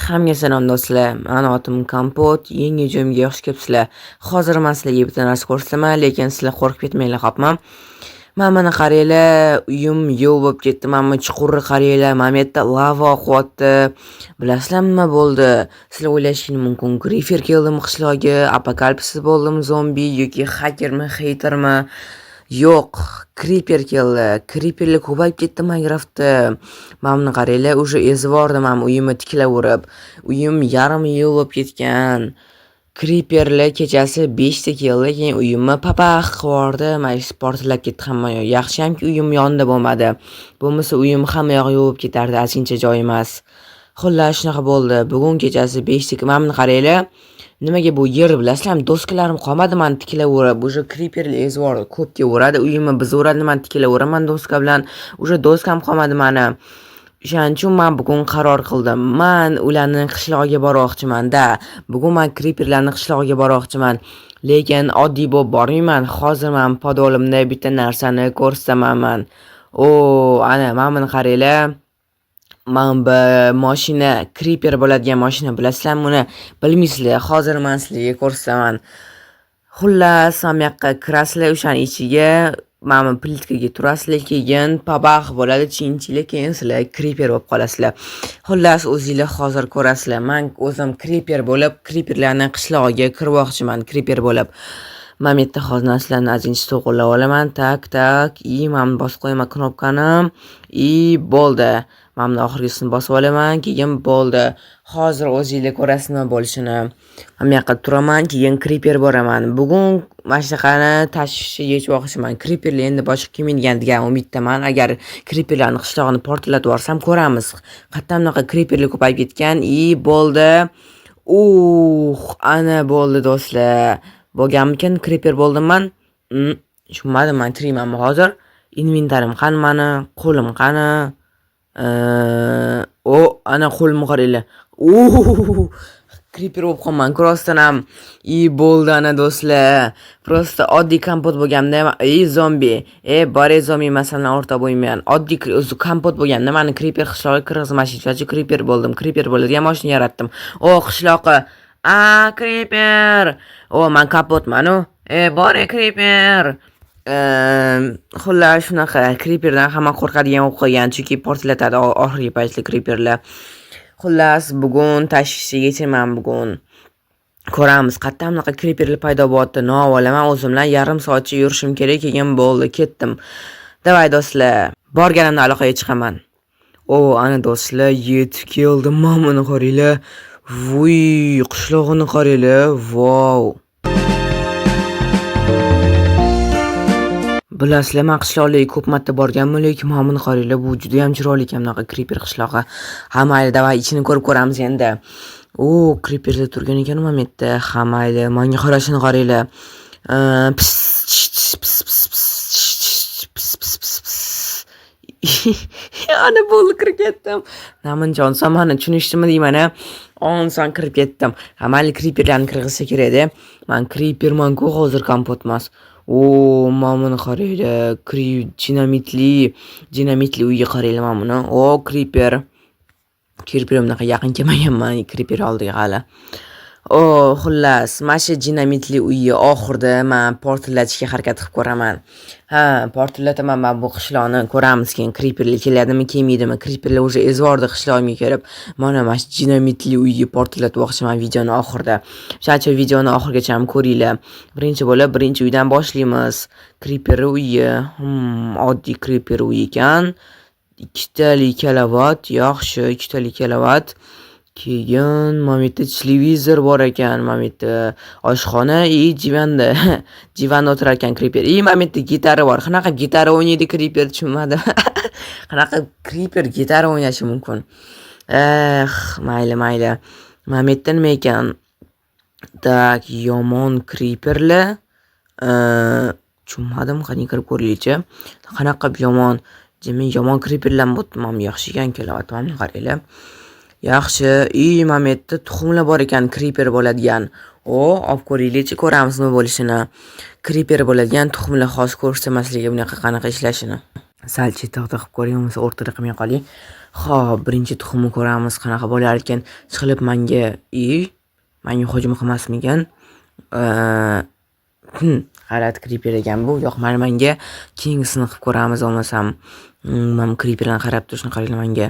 Hammaga salom do'stlar. Mani otim Kompot. Yangi joyimga xush kelibsizlar. Hozir men sizlarga bitta narsa ko'rsataman, lekin sizlar qo'rqib ketmanglar, xo'pmi? Mana qaranglar, uyim yo'q bo'lib ketdi. Mana chuqurni qaranglar, mana bu yerda lava oqyapti. Bilasizlarmi nima bo'ldi? Sizlar o'ylashingiz mumkin, Grifer keldimi qishlog'iga, apokalipsis bo'ldimi, zombi yoki hakermi, hatermi? Yo'q, Creeper keldi. Creeperlar ko'payib ketdi Minecraftda. Mana buni qaranglar, o'sha ezvordim ham uyimni tiklavurib. Uyim yarim yil bo'lib ketgan. Creeperlar kechasi 5 ta keldi, keyin uyimni papaq qilib mana portlab ketdi hamma yoq. Yaxshiyamki uyim yonida bo'lmadi. Bo'lmasa uyim hamma yoq yovib ketardi, asincha joy emas. Xullas shunaqa bo'ldi. Bugun kechasi 5 ta, mana buni qaranglar. Nimaga bu yer bilasizlarmi? Doskalarim qolmadi meni tiklaverib. O'sha creeperlar ezvordi, ko'pga uradi, uyimni buzvoradi, men tiklaveraman doska bilan. O'sha doskam qolmadi meni. O'shaning uchun men bugun qaror qildim. Men ularni qishlog'iga bormoqchiman-da. Bugun men creeperlarni qishlog'iga bormoqchiman. Lekin oddiy bo'lib bormayman. Hozir men podolimda bitta narsani ko'rsataman. Ana mana buni qaranglar. Mana bu mashina Creeper bo'ladigan mashina, bilasizlarmi uni? Bilmaysizlar. Hozir men sizlarga ko'rsataman. Xullas, mana bu yoqqa kirasizlar, o'shaning ichiga mana plitkaga turasizlar, keyin pabax bo'ladi, chinchilar, keyin sizlar Creeper bo'lib qolasizlar. Xullas, o'zingizlar hozir ko'rasizlar. Men o'zim Creeper bo'lib, Creeperlarning qishlog'iga kirmoqchiman, Creeper bo'lib. Men bu yerda hozir narsalarni azincha to'g'irlab olaman. Tak. Men bosib qo'yaman knopkani. Bo'ldi. Men buni oxirgisini bosib olaman, keyin bo'ldi. Hozir o'zingizlar ko'rasizlar nima bo'lishini. Men bu yoqqa turaman, keyin Creeper boraman. Bugun mana shunaqani tashvishni yechmoqchiman. Creeperlar endi boshqa kelmaydigan degan umiddaman. Agar Creeperlarning qishlog'ini portlatib yuborsam ko'ramiz. Qayerdan bunaqa Creeperlar ko'payib ketgan. Bo'ldi. Ana bo'ldi do'stlar. Bo'lganmikan Creeper bo'ldim men? Tushunmadim, men tiriymanmi hozir? Inventarim qani meni? Qo'lim qani? Ana qo'limni qaranglar. Creeper bo'lib qolman, crossdan ham. Bo'ldi ana do'stlar. Prosta oddiy kompot bo'lganda, zombi. Bore zombi masalan o'rta bo'lmayman. Oddiy kompot bo'lganda meni Creeper qishlog'iga kirgizmashicha Creeper bo'ldim. Creeper bo'ladigan mashina yaratdim. Qishloqqa. Creeper. Men kompotman. Bore Creeper. Xullas shunaqa Creeperdan hamma qo'rqadigan bo'lib qolgan, chunki portlatadi oxirgi paytda Creeperlar. Xullas bugun tashvishga yechman bugun. Ko'ramiz qayerdan bunaqa Creeperlar paydo bo'lyapti. Navolaman o'zim bilan yarim soatcha yurishim kerak, keyin bo'ldi, ketdim. Davay do'stlar, borganimda aloqaga chiqaman. Ana do'stlar, yetib keldim. Mana buni qaranglar. Voy, qishlog'ini qaranglar. Wow. Bilasizlar, men qishloqlarga ko'p marta borganman, lekin mana buni qaranglar, bu juda ham chiroyli ekan bunaqa Creeper qishlog'i. Mayli, davay ichini ko'rib ko'ramiz endi. Creeperlar turgan ekan mana bu yerda. Mayli, menga qarashini qaranglar. Ana bo'ldi, kirib ketdim. Namanjon samani tushunishdimi deyman-a? Onsan kirib ketdim. Mayli, Creeperlarni kirgizsa kerak-da. Men Creeperman-ku, hozir kompot emas. Mana buni qaranglar. Dinamitli uyga qaranglar mana buni. Creeper. Creeper bunaqa yaqin kelmaganman Creeper oldiga hali. Xullas, mana shu dinamitli uyni oxirida men portlatishga harakat qilib ko'raman. Portlataman men bu qishloqni, ko'ramiz keyin Creeperlar keladimi, kelmaydimi. Creeperlar o'sha ezvordi qishlog'imga kelib. Mana shu dinamitli uyni portlatmoqchiman videoni oxirida. O'shacha videoni oxirigacha ham ko'ringlar. Birinchi bo'lib, birinchi uydan boshlaymiz. Creeper uyi, oddiy Creeper uyi ekan. 2 talik kilovat, yaxshi, 2 talik kilovat. Keyin mana bu yerda televizor bor ekan, mana bu yerda oshxona, divanda. Divanda o'tirar ekan Creeper. Mana bu yerda gitara bor. Qanaqa gitara o'ynaydi Creeper, tushunmadim. Qanaqa Creeper gitara o'ynashi mumkin? Mayli. Mana bu yerda nima ekan? Tak, yomon Creeperlar. Tushunmadim, qani kirib ko'raylik-chi. Qanaqa yomon Creeperlar bo'pti. Mana yaxshi ekan, kelyapti, qaranglar. Yaxshi, mana bu yerda tuxumlar bor ekan, Creeper bo'ladigan. Olib ko'raylik-chi, ko'ramiz nima bo'lishini. Creeper bo'ladigan tuxumlar hozir ko'rsataman sizlarga bunaqa qanaqa ishlashini. Sal chetda qilib ko'ring, bo'lmasa o'rtada qilmay qoling. Xo'p, birinchi tuxumni ko'ramiz qanaqa bo'lar ekan. Chiqilib menga hujum qilmasmikan? G'alati creeper ekan bu. Yoqmadi menga. Keyingisini qilib ko'ramiz bo'lmasam. Men creeperlarni qarab turishni qaranglar menga.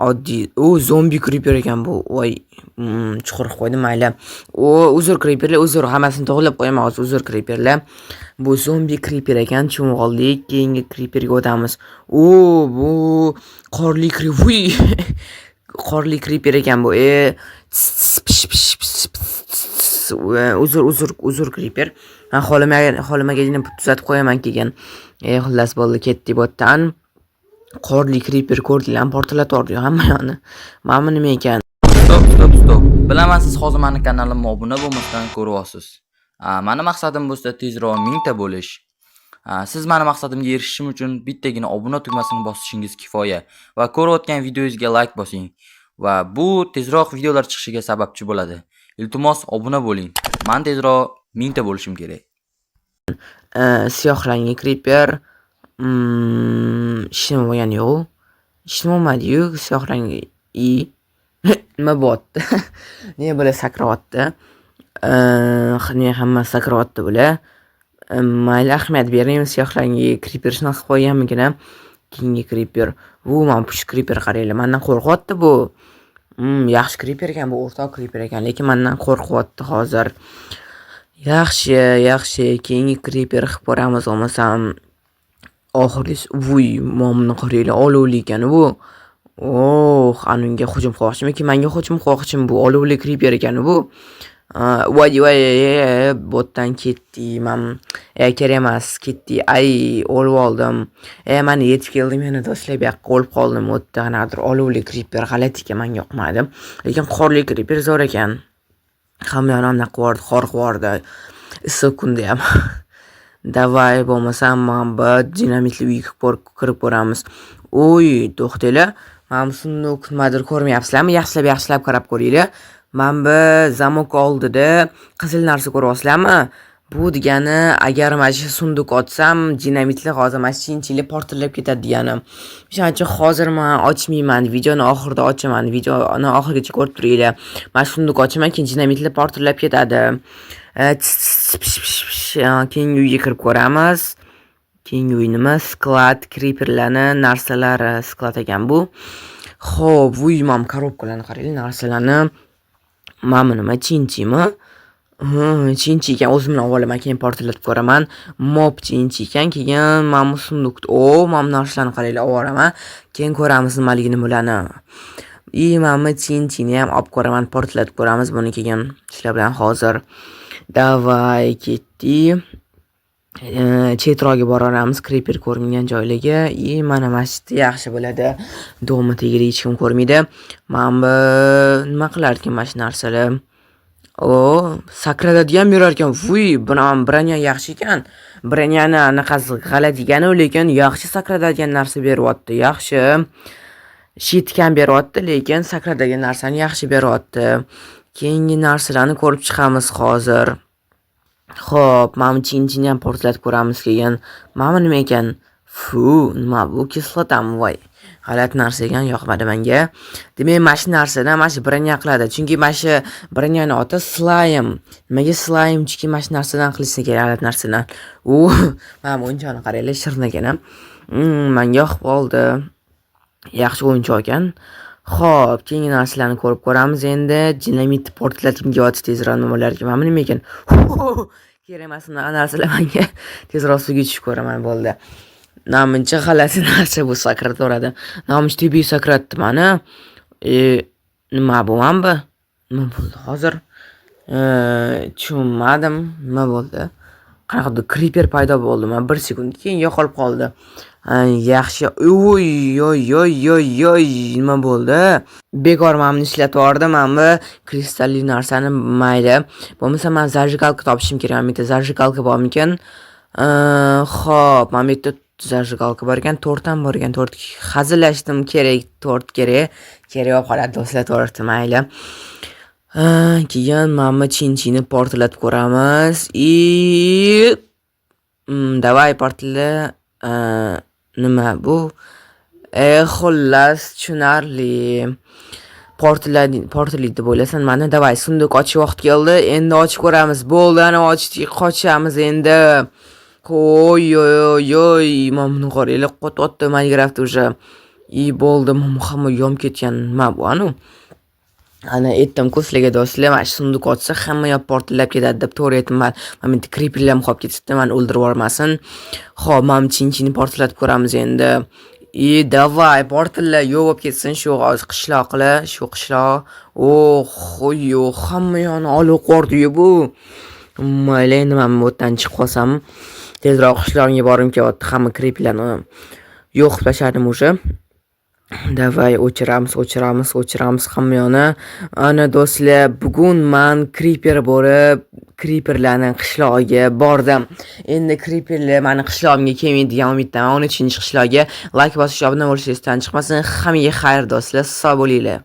Oddiy, zombi creeper ekan bu. Voy, chuqur qilib qo'ydim mayli. Uzr creeperlar, uzr, hammasini to'g'rilab qo'yaman hozir. Uzr creeperlar. Bu zombi creeper ekan. Tushunib oldik. Keyingi creeperga o'tamiz. Bu qorli creeper. Qorli creeper ekan bu. Uzr creeper. Men xohlamagan tuzatib qo'yaman keyin. Xullas bo'ldi, ketdi bu yerdan. Qorli creeper ko'rdinglarmi? Portlatordi hamma yoqni. Mana nima ekan? Stop. Bilaman, siz hozir meni kanalimga obuna bo'lmasdan ko'ryapsiz. Meni maqsadim bo'lsa tezroq 1000 ta bo'lish. Siz meni maqsadimga erishishim uchun bittagina obuna tugmasini bosishingiz kifoya va ko'rayotgan videoyingizga like bosing va bu tezroq videolar chiqishiga sababchi bo'ladi. Iltimos obuna bo'ling. Men tezroq 1000 ta bo'lishim kerak. Siyoh rangli creeper. Ishim bo'lgani yo'q. Ishim bo'lmadi-yu, siyoh rangli. Nima bo'pti? Nega bular sakrayapti? Nega hamma sakrayapti bular? Mayli, ahamiyat bermayman. Siyoh rangli creeper shuni qilib qo'yganmikan. Keyingi creeper. Men push creeper qaranglar. Mendan qo'rqyapti bu. Yaxshi creeper ekan bu, o'rtoq creeper ekan, lekin mendan qo'rqyapti hozir. Yaxshi. Keyingi creeper qilib ko'ramiz bo'lmasam. Oxirgisi, momni qaranglar, olovli ekan bu. Anunga hujum qilmoqchimi? Menga hujum qilmoqchimi bu? Olovli creeper ekan bu. Voy, botdan ketdi. Men kerak emas, ketdi. O'lib oldim. Men yetib keldim, yana do'stlar bu yoqqa o'lib qoldim. O'tda qanaqadir olovli creeper g'alati ekan, menga yoqmadi. Lekin qorli creeper zo'r ekan. Hamma yoqni qor qivordi. Issiq kunda ham. Davay bo'lmasam, men bir dinamitli uyga kirib ko'ramiz. To'xtanglar. Men sunduq nimadir ko'rmayapsizlarmi? Yaxshilab qarab ko'ringlar. Men bir zamok oldida qizil narsa ko'ryapsizlarmi? Bu degani, agar mana shu sunduq ochsam, dinamitli hozir mana shinchilib portlab ketadi degani. Shuning uchun hozir men ochmayman, videoni oxirida ochaman. Videoni oxirigacha ko'rib turinglar. Men sunduq ochaman, keyin dinamitli portlab ketadi. Keyingi uyga kirib ko'ramiz. Keyingi uy nima? Sklad, creeperlarni narsalari sklad ekan bu. Xo'p, men korobkalarni qaranglar, narsalarni. Mana nima, chinchimi? Chinchi ekan, o'zim bilan olaman, keyin portlatib ko'raman. Mob chinchi ekan, keyin men sunduqni, men narsalarni qaranglar, olaman. Keyin ko'ramiz nimaligini bularni. Mana chinchini ham olib ko'raman, portlatib ko'ramiz buni keyin. Sizlar bilan hozir. Davay, ketdi. Chetroqga boraveramiz, creeper ko'ringan joylarga. Mana masjid yaxshi bo'ladi. Do'mi tegirib hech kim ko'rmaydi. Men nima qilar ekan mana shu narsalar? Sakradadigan berar ekan. Branya yaxshi ekan. Branyani anaqasi g'alati ekan, lekin yaxshi sakradadigan narsa beryapti. Yaxshi. Shitkan beryapti, lekin sakradadigan narsani yaxshi beryapti. Keyingi narsalarni ko'rib chiqamiz hozir. Xo'p, men chinchini ham portlatib ko'ramiz keyin. Mana nima ekan? Nima bu? Kislotami? Voy. G'alati narsa ekan, yoqmadi menga. Demak, mana shu narsadan mana shu branya qiladi. Chunki mana shu branyani oti slime. Nimaga slime? Chunki mana shu narsadan qilishsa kerak, g'alati narsadan. Mana bu o'yinchoqni qaranglar, shirin ekan. Menga yoqib qoldi. Yaxshi o'yinchoq ekan. Xo'p, keyingi narsalarni ko'rib ko'ramiz endi. Dinamit portlatib kelyapti tezroq nimalarga. Mana nima ekan? Kerak emas unaqa narsalar menga. Tezroq suvga tushib ko'raman bo'ldi. Namuncha g'alati narsa bu, sakratoradi. Namuncha tebiy sakratdi meni. Nima bu? Nima bo'ldi hozir? Tushunmadim. Nima bo'ldi? Qanaqadir creeper paydo bo'ldi. Men 1 sekund keyin yo'qolib qoldi. Yaxshi. Nima bo'ldi? Bekor menni ishlatib yubordim. Men bu kristalli narsani mayli. Bo'lmasa men zajigalka topishim kerak. Men bitta zajigalka bormikan? Xo'p, men bitta zajigalka bor ekan, 4 ham bor ekan. 4 hazillashdim, kerak, 4 kerak. Kerak qoladi do'stlar, 4 mayli. Keyin men chinchini portlatib ko'ramiz. Davay portla. Nima bu? Xullas tushunarli. Portlaydi deb o'ylasan. Mana davay sunduq ochish vaqti keldi. Endi ochib ko'ramiz. Bo'ldi, ana ochdik, qochamiz endi. Oy. Mana buni qaranglar, qotdi Minecraft уже. Bo'ldi, hamma yonib ketgan. Nima bu anu? Ana aytdim-ku sizlarga do'stlar, mana shu sunduq ochsa hamma yoq portlab ketadi deb to'g'ri aytdim. Mana bu creeperlar qolib ketibdi, meni o'ldirib yubormasin. Xo'p, mana chin-chini portlatib ko'ramiz endi. Davay, portlar yo'q bo'lib ketsin shu qishloqlar, shu qishloq. Hamma yoqni olib qo'rdi bu. Mayli, endi men bu yerdan chiqib qolsam, tezroq qishloqqa borib kelyapti. Hamma creeperlarni yo'q qilib tashladim o'sha. Davay o'chiramiz hamma yoqni. Ana do'stlar, bugun men creeper bo'lib, creeperlarning qishlog'iga bordim. Endi creeperlar meni qishlog'imga kelmaydigan umiddaman. 13-qishlog'iga like bosish, obuna bo'lishingiz esdan chiqmasin. Hammaga xayr do'stlar, sog' bo'linglar.